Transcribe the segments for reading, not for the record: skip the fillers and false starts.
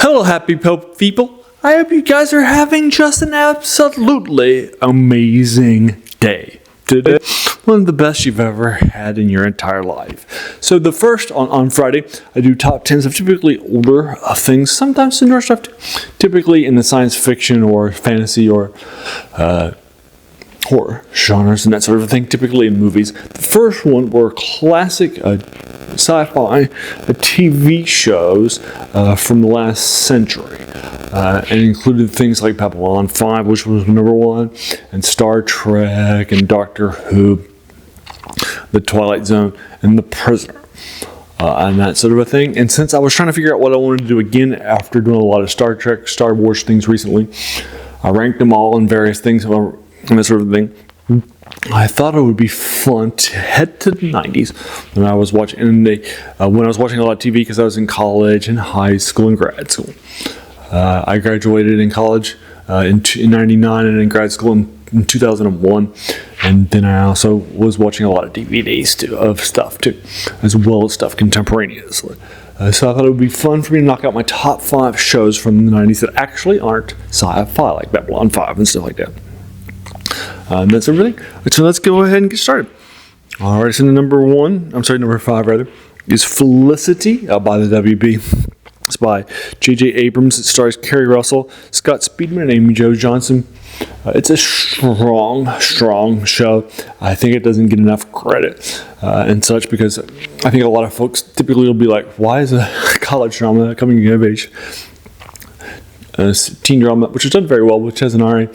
Hello, happy people. I hope you guys are having just an absolutely amazing day today. One of the best you've ever had in your entire life. So the first, on Friday, I do top 10s of typically older things, sometimes some newer stuff too. Typically in the science fiction or fantasy or horror genres and that sort of thing, typically in movies. The first one were classic sci-fi TV shows from the last century. And included things like Babylon 5, which was number one, and Star Trek, and Doctor Who, The Twilight Zone, and The Prisoner, and that sort of a thing. And since I was trying to figure out what I wanted to do again after doing a lot of Star Trek, Star Wars things recently, I ranked them all in various things and that sort of thing. I thought it would be fun to head to the 90s when I was watching a lot of TV because I was in college and high school and grad school. I graduated in college in 99 and in grad school in 2001, and then I also was watching a lot of DVDs too, of stuff too, as well as stuff contemporaneously. So I thought it would be fun for me to knock out my top 5 shows from the 90s that actually aren't sci-fi, like Babylon 5 and stuff like that. And that's everything. So let's go ahead and get started. Alright, so number 5 rather, is Felicity by the WB. It's by J.J. Abrams. It stars Kerry Russell, Scott Speedman, and Amy Jo Johnson. It's a strong show. I think it doesn't get enough credit and such because I think a lot of folks typically will be like, why is a college drama coming of age teen drama, which is done very well, which has an RA,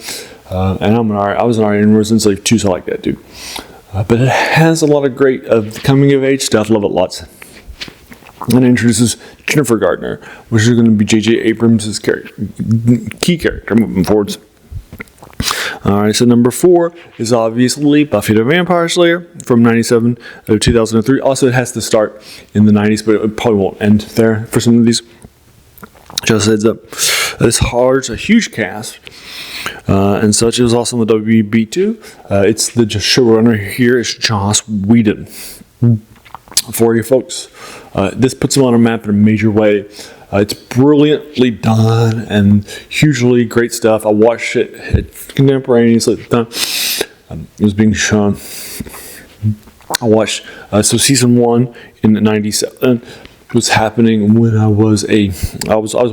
and I'm an RA. I was an RA in Residence Life 2, so I like that too. But it has a lot of great coming of age stuff. Love it lots. And it introduces Jennifer Gardner, which is going to be J.J. Abrams' key character moving forwards. Alright, so number 4 is obviously Buffy the Vampire Slayer from 97 to 2003. Also, it has to start in the 90s, but it probably won't end there for some of these. Just heads up. This holds a huge cast and such. It was also on the WB too. It's the showrunner here is Joss Whedon. For you folks, this puts them on a map in a major way. It's brilliantly done and hugely great stuff. I watched it contemporaneously at the time it was being shown. I watched season 1 in 97 was happening when I was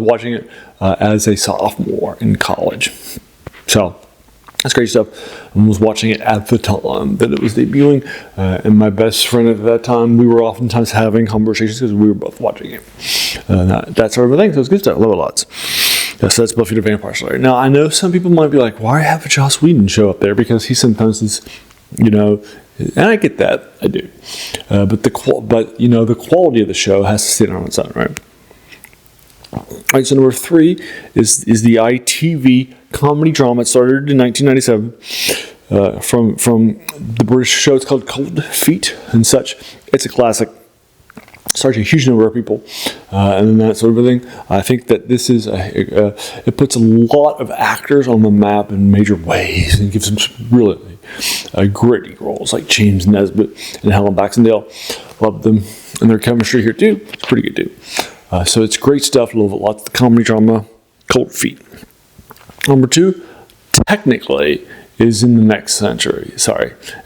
watching it as a sophomore in college. So that's great stuff. I was watching it at the time that it was debuting, and my best friend at that time, we were oftentimes having conversations because we were both watching it. That sort of a thing, so it's good stuff. I love it lots. Yeah, so that's Buffy the Vampire Slayer. Now, I know some people might be like, why have a Joss Whedon show up there? Because he sometimes is, and I get that, I do. But the quality of the show has to sit on its own, right? Alright, so number 3 is the ITV comedy drama. It started in 1997 from the British show. It's called Cold Feet and such. It's a classic. Stars a huge number of people and then that sort of thing. I think that this is it puts a lot of actors on the map in major ways and gives them some really gritty roles like James Nesbitt and Helen Baxendale. Love them and their chemistry here too. It's pretty good too. So it's great stuff. Love it lots. The comedy drama, Cold Feet. Number 2, technically, is in the next century.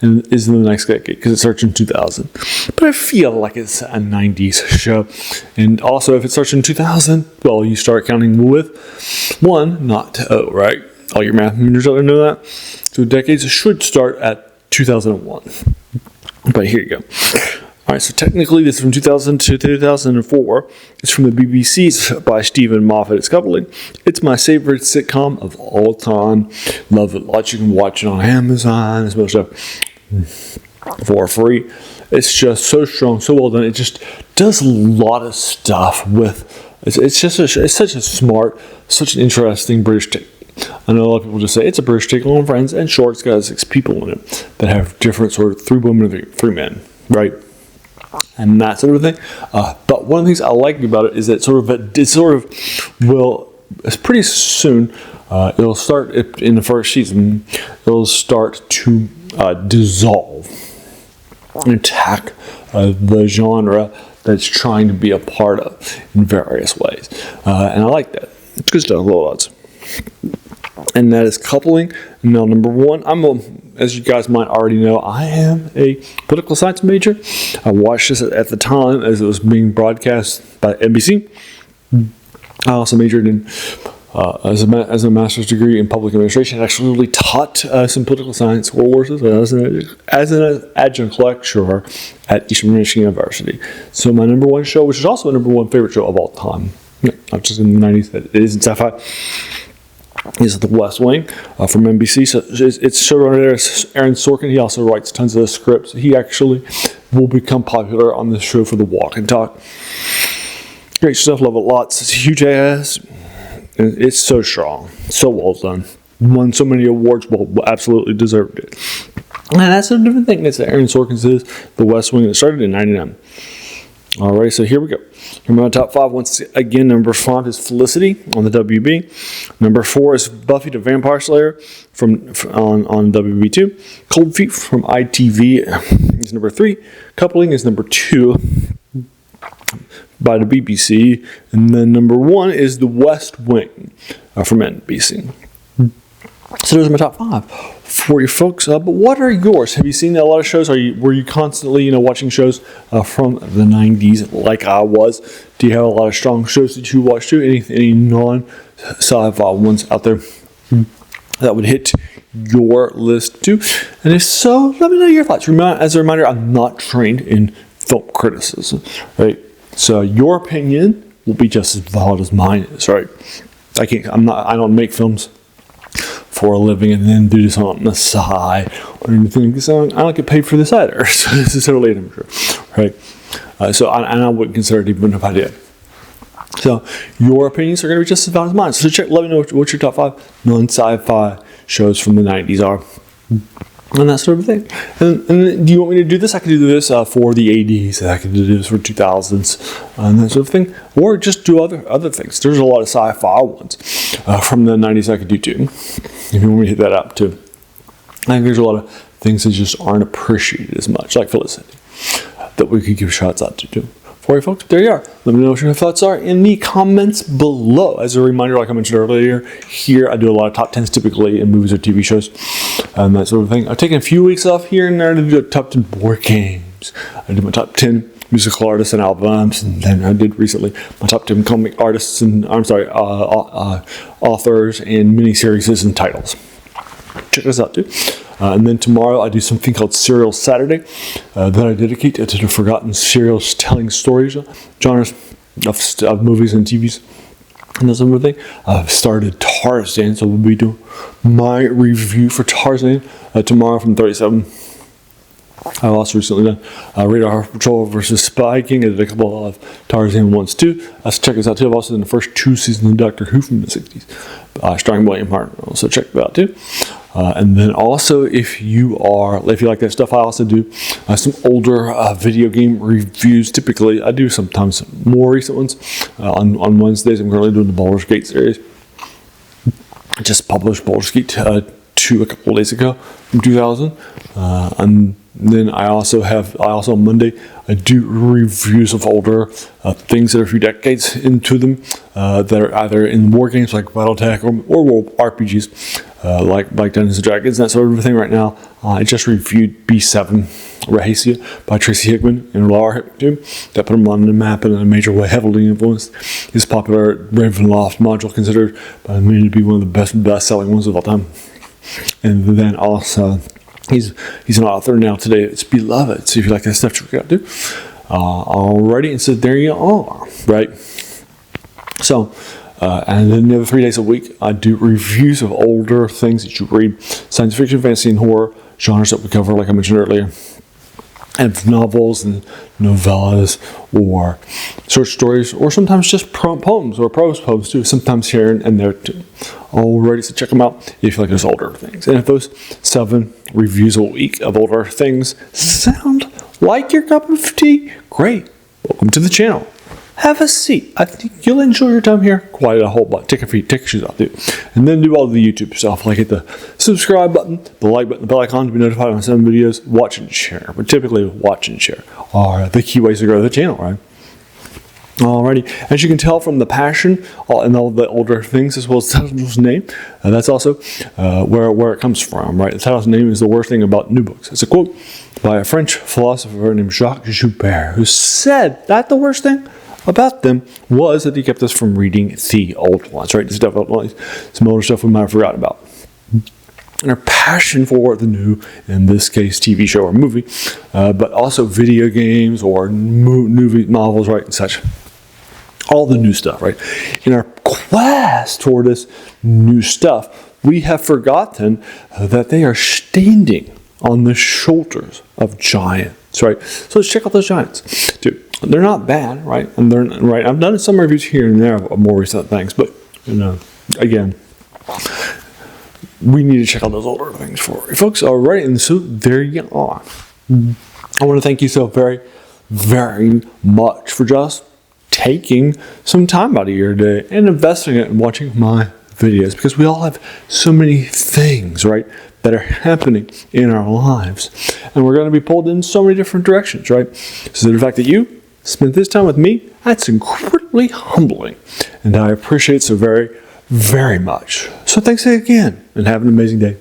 And is in the next decade because it starts in 2000. But I feel like it's a 90s show. And also, if it starts in 2000, well, you start counting with 1, not 0, right? All your math majors out there know that. So decades should start at 2001. But here you go. Alright, so technically this is from 2000 to 2004. It's from the BBC. It's by Stephen Moffat. It's coupling. It's my favorite sitcom of all time. Love it lots. You can watch it on Amazon. This much stuff for free. It's just so strong, so well done. It just does a lot of stuff with. It's such a smart, such an interesting British take. I know a lot of people just say it's a British take on Friends, and sure, it's got 6 people in it that have different sort of 3 women and 3 men, right? And that sort of thing. But one of the things I like about it is that it's pretty soon. It'll start in the first season. It'll start to dissolve and attack the genre it's trying to be a part of in various ways. And I like that. It's good stuff, little odds. And that is coupling. Now, number one, as you guys might already know, I am a political science major. I watched this at the time as it was being broadcast by NBC. I also majored in as a master's degree in public administration. I actually really taught some political science courses as an adjunct lecturer at Eastern Michigan University. So my number one show, which is also a number one favorite show of all time, not just in the 90s, it is in sci-fi, is The West Wing from NBC. So it's showrunner there is Aaron Sorkin. He also writes tons of the scripts. He actually will become popular on this show for the walk and talk. Great stuff, love it lots. It's a huge ass. It's so strong, so well done. Won so many awards, well, absolutely deserved it. And that's a different thing. It's Aaron Sorkin's The West Wing that started in '99. All right, so here we go. Here are my top 5. Once again, number 5 is Felicity on the WB. Number 4 is Buffy the Vampire Slayer on WB2. Cold Feet from ITV is number 3. Coupling is number 2 by the BBC. And then number 1 is The West Wing from NBC. So those are my top 5 for you folks. But what are yours? Have you seen a lot of shows? Were you constantly, watching shows from the 90s like I was? Do you have a lot of strong shows that you watch too? Any non-sci-fi ones out there that would hit your list too? And if so, let me know your thoughts. As a reminder, I'm not trained in film criticism, right? So your opinion will be just as valid as mine is, right? I don't make films for a living and then do this on the side or anything, because I don't get paid for this either. So this is totally amateur, right? I wouldn't consider it even if I did. So your opinions are going to be just as valid as mine. So let me know what your top 5 non-sci-fi shows from the 90s are. And that sort of thing. And do you want me to do this? I can do this for the 80s. I can do this for 2000s and that sort of thing. Or just do other things. There's a lot of sci-fi ones from the 90s I could do too. If you want me to hit that up too. I think there's a lot of things that just aren't appreciated as much, like Felicity, that we could give shots out to do. For you folks, there you are. Let me know what your thoughts are in the comments below. As a reminder, like I mentioned earlier, here I do a lot of top 10s typically in movies or TV shows and that sort of thing. I've taken a few weeks off here and there to do top 10 board games. I did my top 10 musical artists and albums, and then I did recently my top 10 comic artists and authors and miniseries and titles. Check this out too. And then tomorrow I do something called Serial Saturday that I dedicate to the forgotten serials telling stories, genres of movies and TVs and that sort of thing. I've started Tarzan, so we'll be doing my review for Tarzan tomorrow from 37. I've also recently done Radar Patrol versus Spy King. I did a couple of Tarzan ones too. So check this out too. I've also done the first 2 seasons of Doctor Who from the 60s, starring William Hartnell. So check that out too. And then also, if you like that stuff, I also do some older video game reviews. Typically, I do sometimes more recent ones. On Wednesdays, I'm currently doing the Baldur's Gate series. I just published Baldur's Gate 2 a couple of days ago from 2000. And then I also on Monday, I do reviews of older things that are a few decades into them that are either in war games like Battletech or war RPGs like Dungeons & Dragons and that sort of thing. Right now, I just reviewed B7 Rahasia by Tracy Hickman and Laura Hickman, that put them on the map in a major way, heavily influenced his popular Ravenloft module, considered by many to be one of the best-selling ones of all time. And then also, he's an author now today. It's Beloved. So if you like that stuff, check it out too. Alrighty, and so there you are, right? So, and then the other 3 days a week, I do reviews of older things that you read, science fiction, fantasy, and horror genres that we cover, like I mentioned earlier, and novels and novellas or short stories, or sometimes just poems or prose poems too, sometimes here and there too. Alrighty, so check them out if you like those older things. And if those 7 reviews a week of older things sound like your cup of tea, great. Welcome to the channel. Have a seat. I think you'll enjoy your time here quite a whole bunch. Take your shoes off, dude. And then do all the YouTube stuff, like hit the subscribe button, the like button, the bell icon to be notified when I send videos, watch and share. But typically, watch and share are the key ways to grow the channel, right? Alrighty, as you can tell from the passion and all the older things, as well as the title's name, that's also where it comes from, right? The title's name is the worst thing about new books. It's a quote by a French philosopher named Jacques Joubert, who said that the worst thing about them was that he kept us from reading the old ones, right? Some older stuff we might have forgotten about. And our passion for the new, in this case, TV show or movie, but also video games or movie novels, right, and such. All the new stuff, right? In our quest toward this new stuff, we have forgotten that they are standing on the shoulders of giants, right? So let's check out those giants. Dude, they're not bad, right? And they're right. I've done some reviews here and there of more recent things, but again, we need to check out those older things for you folks. All right, and so there you are. I want to thank you so very, very much for just taking some time out of your day and investing it in watching my videos, because we all have so many things, right, that are happening in our lives, and we're going to be pulled in so many different directions, right? So the fact that you spent this time with me, that's incredibly humbling, and I appreciate so very, very much. So thanks again, and have an amazing day.